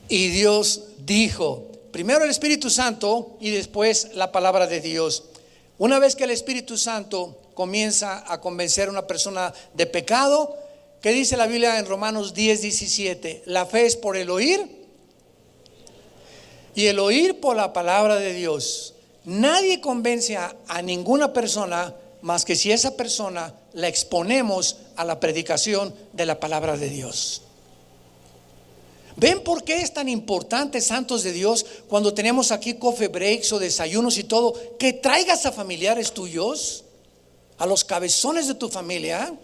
Y Dios dijo, primero el Espíritu Santo y después la palabra de Dios. Una vez que el Espíritu Santo comienza a convencer a una persona de pecado, ¿qué dice la Biblia en Romanos 10:17? La fe es por el oír, y el oír por la palabra de Dios. Nadie convence a ninguna persona más que si esa persona la exponemos a la predicación de la palabra de Dios. ¿Ven por qué es tan importante, santos de Dios, cuando tenemos aquí coffee breaks o desayunos y todo, que traigas a familiares tuyos, a los cabezones de tu familia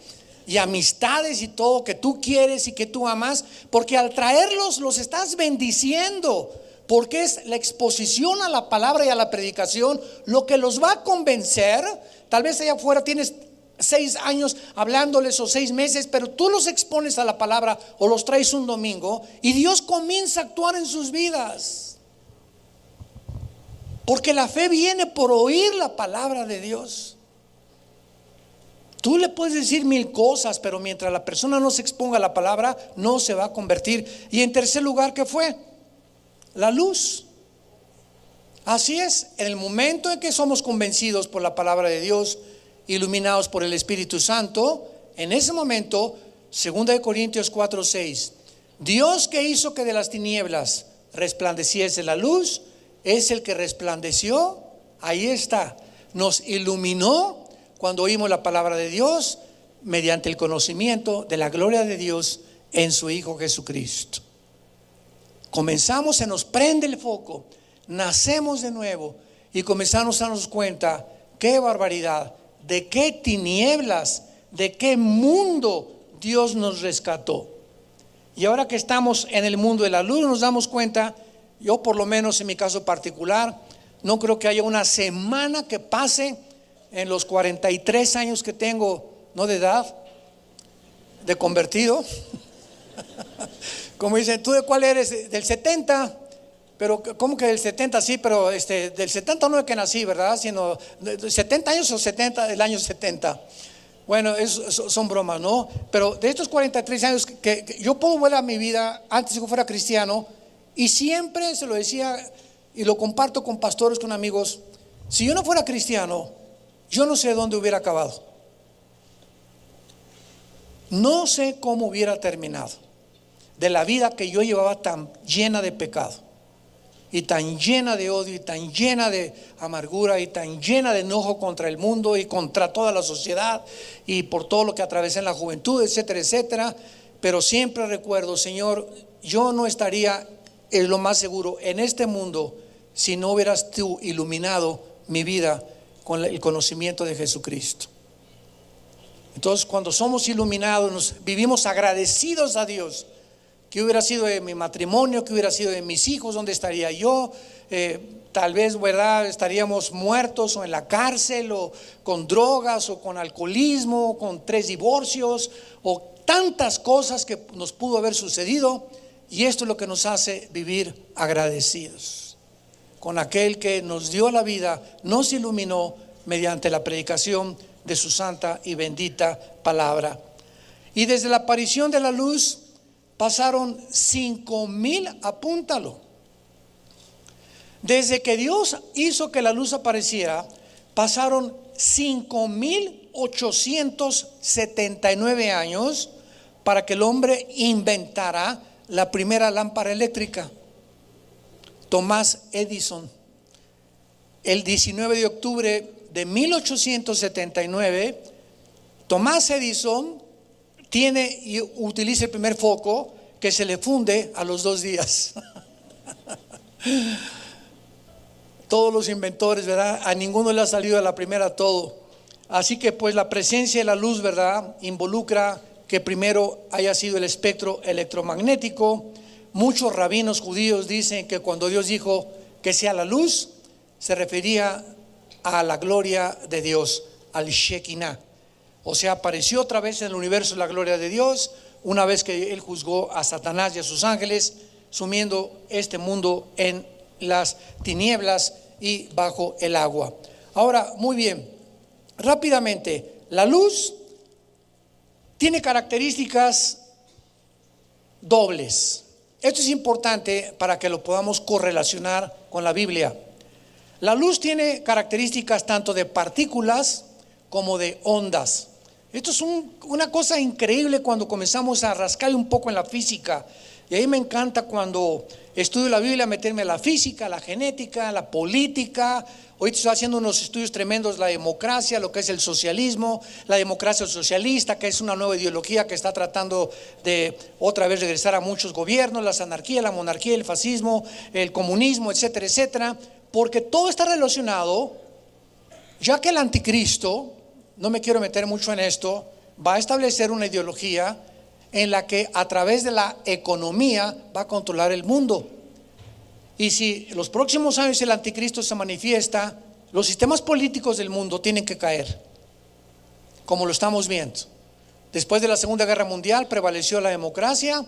y amistades y todo que tú quieres y que tú amas? Porque al traerlos los estás bendiciendo, porque es la exposición a la palabra y a la predicación lo que los va a convencer. Tal vez allá afuera tienes 6 años hablándoles o 6 meses, pero tú los expones a la palabra o los traes un domingo y Dios comienza a actuar en sus vidas. Porque la fe viene por oír la palabra de Dios. Tú le puedes decir 1000 cosas, pero mientras la persona no se exponga a la palabra, no se va a convertir. Y en tercer lugar, ¿qué fue? La luz. Así es, en el momento en que somos convencidos por la palabra de Dios, iluminados por el Espíritu Santo, en ese momento, 2 Corintios 4:6, Dios que hizo que de las tinieblas resplandeciese la luz, es el que resplandeció, ahí está, nos iluminó cuando oímos la palabra de Dios, mediante el conocimiento de la gloria de Dios en su Hijo Jesucristo. Comenzamos, se nos prende el foco, nacemos de nuevo y comenzamos a darnos cuenta, qué barbaridad, de qué tinieblas, de qué mundo Dios nos rescató. Y ahora que estamos en el mundo de la luz, nos damos cuenta, yo por lo menos en mi caso particular, no creo que haya una semana que pase en los 43 años que tengo, no de edad, de convertido. Como dicen, ¿tú de cuál eres? Del 70. Pero ¿cómo que del 70? Sí, pero del 70 no es que nací, ¿verdad? Sino 70 años o 70 del año 70. Bueno, son bromas, ¿no? Pero de estos 43 años que yo puedo ver a mi vida antes de que fuera cristiano, y siempre se lo decía y lo comparto con pastores, con amigos, si yo no fuera cristiano, yo no sé dónde hubiera acabado. No sé cómo hubiera terminado de la vida que yo llevaba tan llena de pecado y tan llena de odio y tan llena de amargura y tan llena de enojo contra el mundo y contra toda la sociedad y por todo lo que atravesé en la juventud, etcétera, etcétera. Pero siempre recuerdo, Señor, yo no estaría, es lo más seguro, en este mundo si no hubieras tú iluminado mi vida con el conocimiento de Jesucristo. Entonces, cuando somos iluminados, vivimos agradecidos a Dios. ¿Qué hubiera sido de mi matrimonio? ¿Qué hubiera sido de mis hijos? ¿Dónde estaría yo? Tal vez, ¿verdad? Estaríamos muertos o en la cárcel o con drogas o con alcoholismo, o con 3 divorcios o tantas cosas que nos pudo haber sucedido. Y esto es lo que nos hace vivir agradecidos con aquel que nos dio la vida, nos iluminó mediante la predicación de su santa y bendita palabra. Y desde la aparición de la luz pasaron 5,000, apúntalo. Desde que Dios hizo que la luz apareciera, pasaron 5,879 años para que el hombre inventara la primera lámpara eléctrica. Tomás Edison, el 19 de octubre de 1879, Tomás Edison tiene y utiliza el primer foco que se le funde a los 2 días. Todos los inventores, ¿verdad? A ninguno le ha salido a la primera todo. Así que pues la presencia de la luz, ¿verdad?, involucra que primero haya sido el espectro electromagnético. Muchos rabinos judíos dicen que cuando Dios dijo que sea la luz, se refería a la gloria de Dios, al Shekinah. O sea, apareció otra vez en el universo la gloria de Dios, una vez que Él juzgó a Satanás y a sus ángeles, sumiendo este mundo en las tinieblas y bajo el agua. Ahora, muy bien, rápidamente, la luz tiene características dobles. Esto es importante para que lo podamos correlacionar con la Biblia. La luz tiene características tanto de partículas como de ondas. Esto es una cosa increíble cuando comenzamos a rascar un poco en la física. Y ahí me encanta cuando estudio la Biblia meterme a la física, la genética, la política. Ahorita estoy haciendo unos estudios tremendos, la democracia, lo que es el socialismo, la democracia socialista, que es una nueva ideología que está tratando de otra vez regresar a muchos gobiernos, las anarquías, la monarquía, el fascismo, el comunismo, etcétera, etcétera. Porque todo está relacionado, ya que el anticristo, no me quiero meter mucho en esto, va a establecer una ideología en la que a través de la economía va a controlar el mundo. Y si en los próximos años el anticristo se manifiesta, los sistemas políticos del mundo tienen que caer, como lo estamos viendo. Después de la Segunda Guerra Mundial prevaleció la democracia.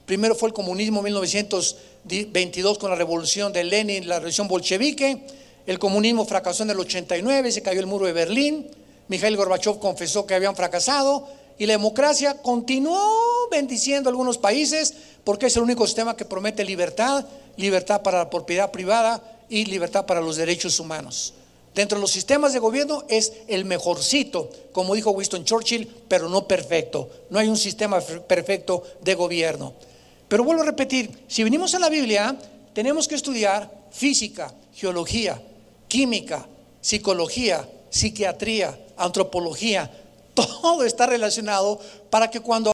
Primero fue el comunismo en 1922 con la revolución de Lenin, la revolución bolchevique. El comunismo fracasó en el 89, se cayó el muro de Berlín. Mikhail Gorbachev confesó que habían fracasado y la democracia continuó bendiciendo a algunos países porque es el único sistema que promete libertad, libertad para la propiedad privada y libertad para los derechos humanos. Dentro de los sistemas de gobierno es el mejorcito, como dijo Winston Churchill, pero no perfecto. No hay un sistema perfecto de gobierno. Pero vuelvo a repetir, si venimos a la Biblia, tenemos que estudiar física, geología, química, psicología, psiquiatría, antropología. Todo está relacionado para que cuando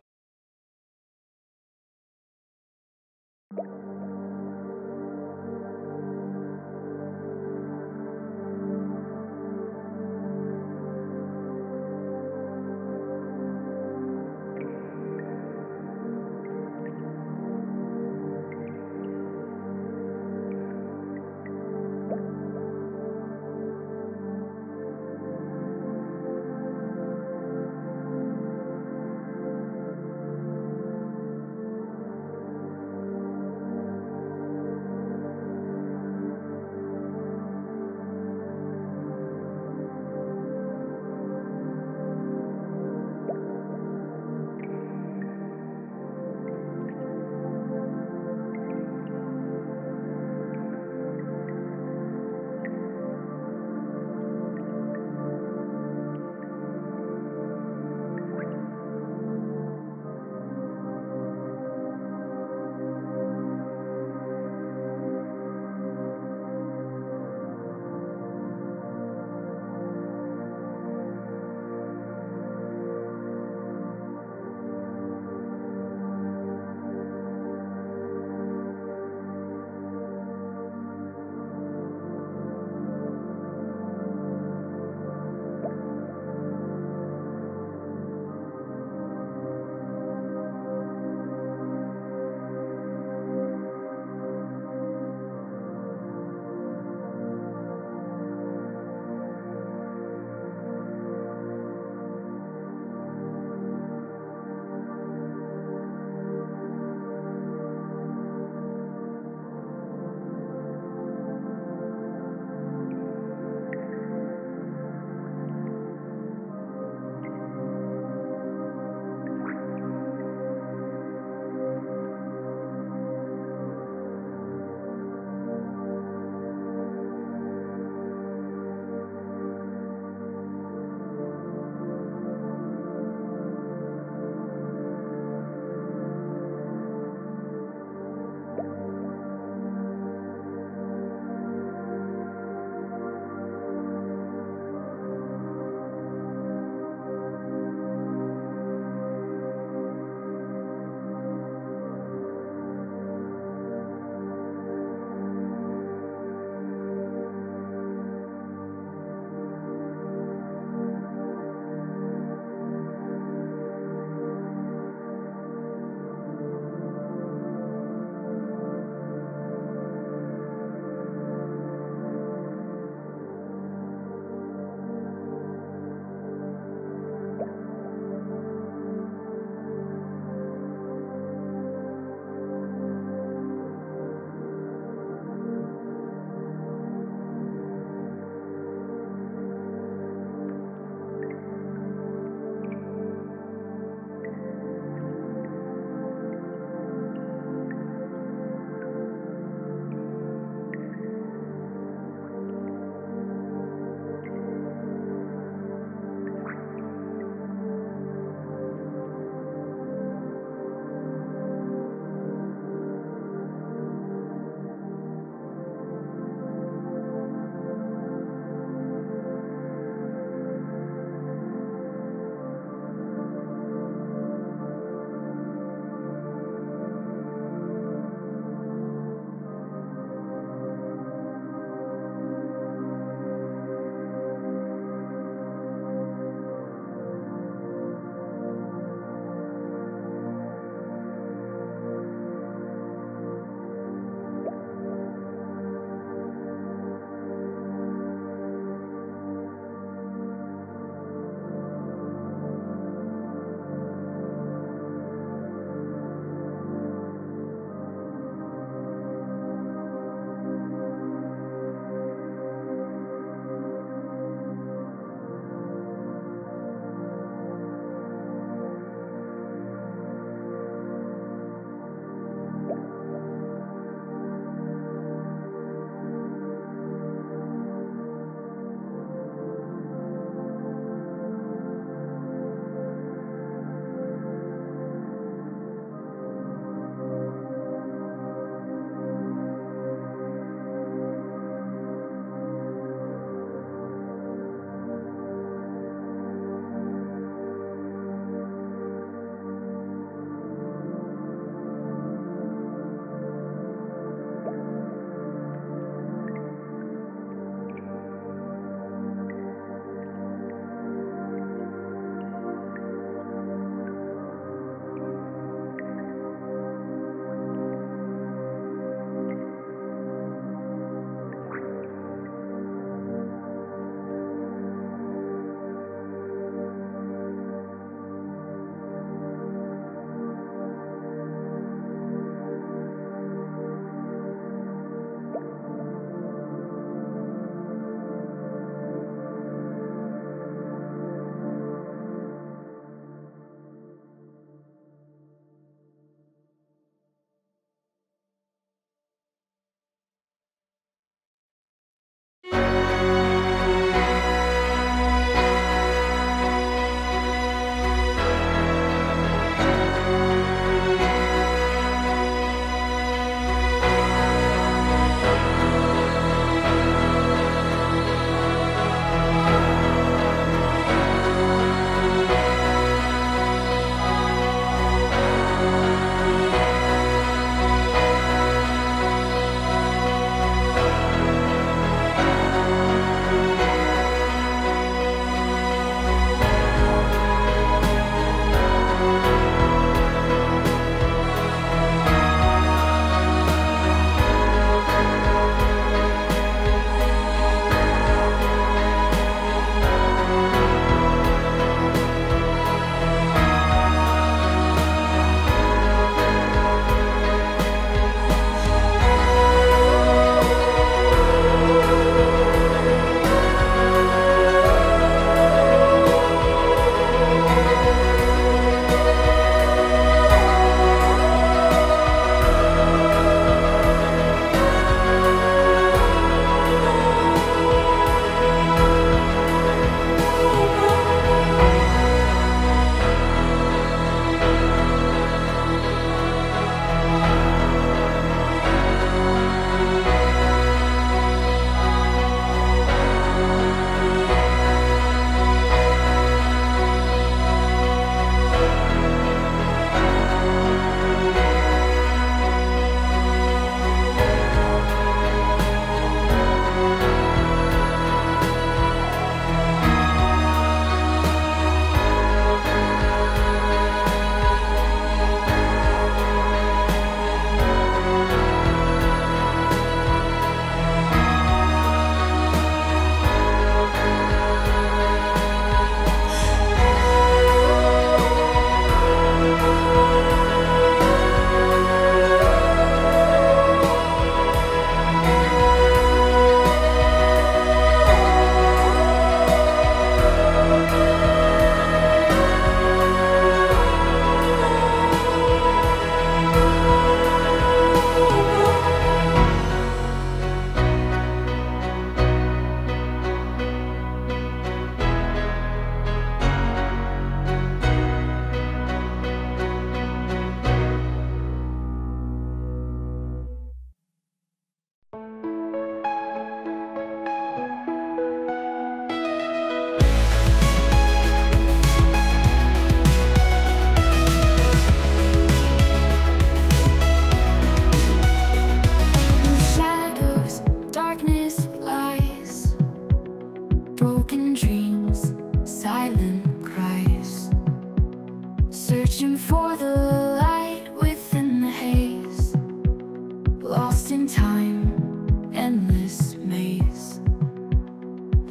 in time, endless maze.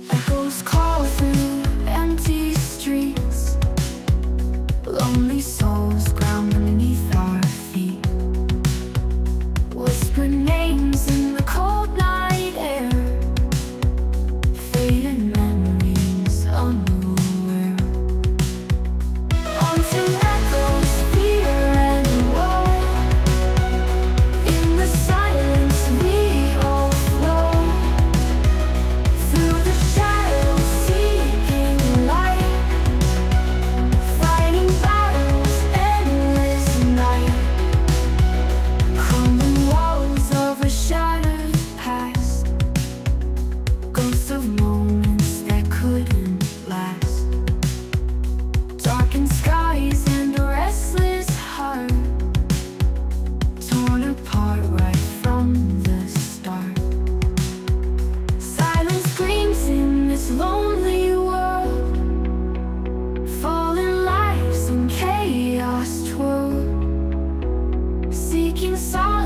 Echoes call through empty streets, lonely souls ground beneath our feet. Whispered names in the cold night air, faded memories unaware. Onto echoes, fear and woe. In the silence we all flow, through the shadows seeking light, fighting battles endless night. Crumbling walls of a shattered past, ghosts of moments that couldn't last. Darkened skies and a restless heart, torn apart right from the start. Silence screams in this lonely world, fallen lives in chaos twirl, seeking solace